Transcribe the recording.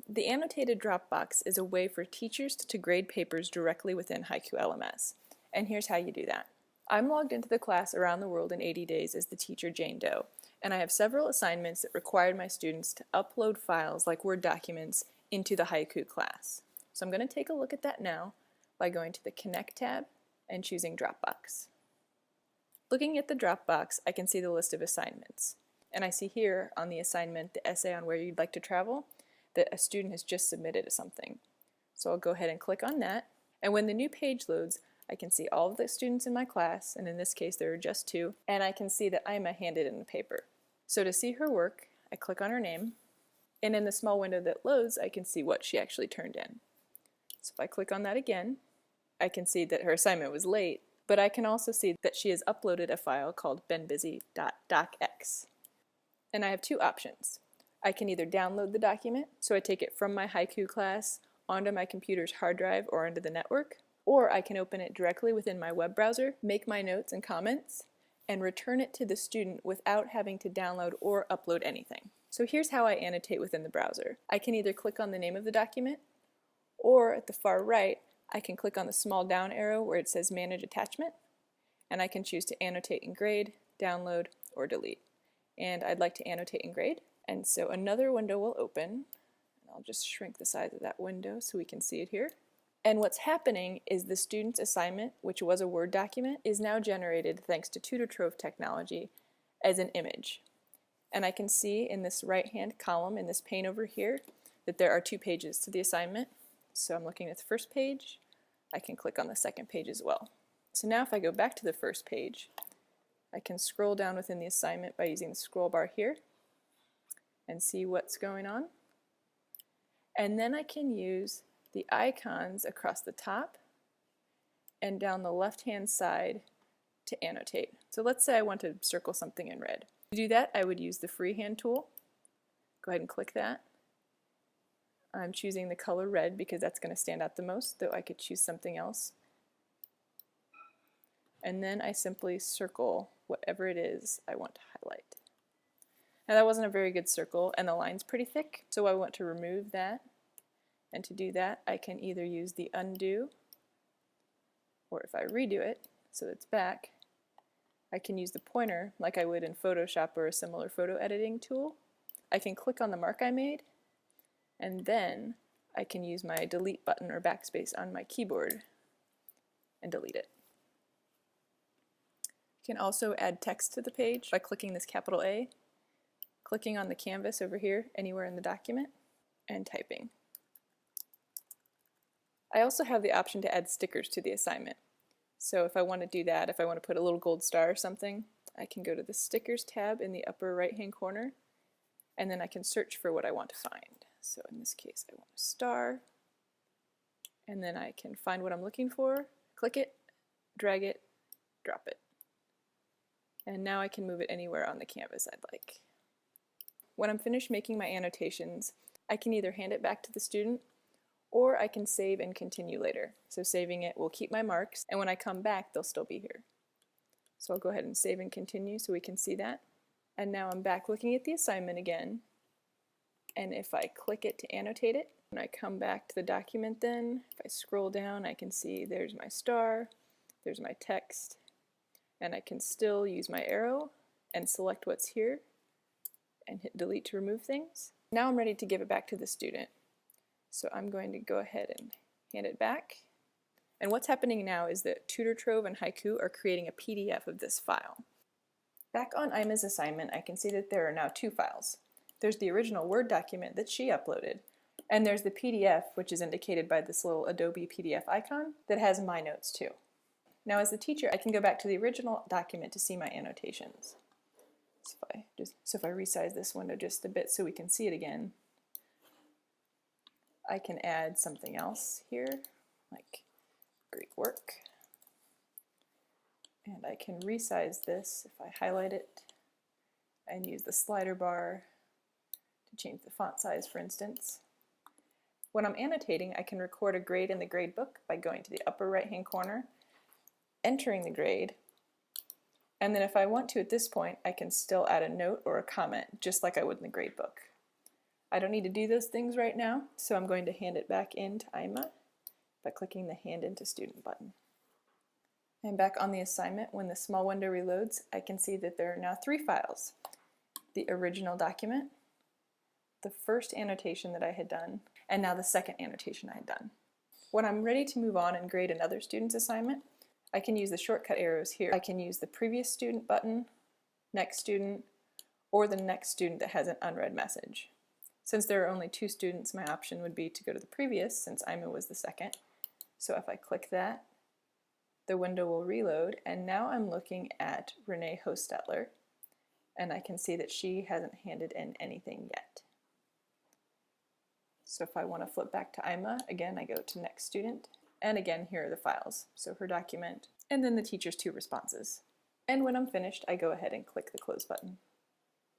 The annotated Dropbox is a way for teachers to grade papers directly within Haiku LMS. And here's how you do that. I'm logged into the class Around the World in 80 Days as the teacher Jane Doe, and I have several assignments that required my students to upload files like Word documents into the Haiku class. So I'm going to take a look at that now by going to the Connect tab and choosing Dropbox. Looking at the Dropbox, I can see the list of assignments. And I see here on the assignment, the essay on where you'd like to travel, that a student has just submitted something. So I'll go ahead and click on that. And when the new page loads, I can see all of the students in my class, and in this case there are just 2, and I can see that Ima handed in the paper. So to see her work, I click on her name, and in the small window that loads, I can see what she actually turned in. So if I click on that again, I can see that her assignment was late, but I can also see that she has uploaded a file called beenbusy.docx. And I have 2 options. I can either download the document, so I take it from my Haiku class onto my computer's hard drive or onto the network, or I can open it directly within my web browser, make my notes and comments, and return it to the student without having to download or upload anything. So here's how I annotate within the browser. I can either click on the name of the document, or at the far right, I can click on the small down arrow where it says Manage Attachment, and I can choose to annotate and grade, download, or delete. And I'd like to annotate and grade, and so another window will open, and I'll just shrink the size of that window so we can see it here. And what's happening is the student's assignment, which was a Word document, is now generated thanks to Tutor Trove technology as an image. And I can see in this right-hand column, in this pane over here, that there are 2 pages to the assignment. So I'm looking at the first page. I can click on the second page as well. So now if I go back to the first page, I can scroll down within the assignment by using the scroll bar here and see what's going on. And then I can use the icons across the top and down the left-hand side to annotate. So let's say I want to circle something in red. To do that, I would use the freehand tool. Go ahead and click that. I'm choosing the color red because that's going to stand out the most, though I could choose something else. And then I simply circle whatever it is I want to highlight. Now that wasn't a very good circle, and the line's pretty thick, so I want to remove that. And to do that, I can either use the undo, or if I redo it so it's back, I can use the pointer like I would in Photoshop or a similar photo editing tool. I can click on the mark I made, and then I can use my delete button or backspace on my keyboard and delete it. You can also add text to the page by clicking this capital A, clicking on the canvas over here anywhere in the document, and typing. I also have the option to add stickers to the assignment. So if I want to do that, if I want to put a little gold star or something, I can go to the Stickers tab in the upper right-hand corner, and then I can search for what I want to find. So in this case, I want a star, and then I can find what I'm looking for, click it, drag it, drop it. And now I can move it anywhere on the canvas I'd like. When I'm finished making my annotations, I can either hand it back to the student, or I can save and continue later. So saving it will keep my marks, and when I come back, they'll still be here. So I'll go ahead and save and continue so we can see that. And now I'm back looking at the assignment again, and if I click it to annotate it, when I come back to the document then, if I scroll down, I can see there's my star, there's my text, and I can still use my arrow and select what's here and hit delete to remove things. Now I'm ready to give it back to the student. So I'm going to go ahead and hand it back. And what's happening now is that Tutor Trove and Haiku are creating a PDF of this file. Back on Ima's assignment, I can see that there are now 2 files. There's the original Word document that she uploaded, and there's the PDF, which is indicated by this little Adobe PDF icon, that has my notes too. Now as the teacher, I can go back to the original document to see my annotations. So if I resize this window just a bit so we can see it again, I can add something else here, like great work. And I can resize this if I highlight it and use the slider bar to change the font size, for instance. When I'm annotating, I can record a grade in the grade book by going to the upper right-hand corner, entering the grade, and then if I want to at this point, I can still add a note or a comment, just like I would in the grade book. I don't need to do those things right now, so I'm going to hand it back into Ima by clicking the Hand into Student button. And back on the assignment, when the small window reloads, I can see that there are now 3 files. The original document, the first annotation that I had done, and now the second annotation I had done. When I'm ready to move on and grade another student's assignment, I can use the shortcut arrows here. I can use the Previous Student button, Next Student, or the Next Student that has an unread message. Since there are only 2 students, my option would be to go to the previous, since Ima was the second. So if I click that, the window will reload, and now I'm looking at Renee Hostetler, and I can see that she hasn't handed in anything yet. So if I want to flip back to Ima, again I go to Next Student, and again here are the files. So her document, and then the teacher's 2 responses. And when I'm finished, I go ahead and click the Close button.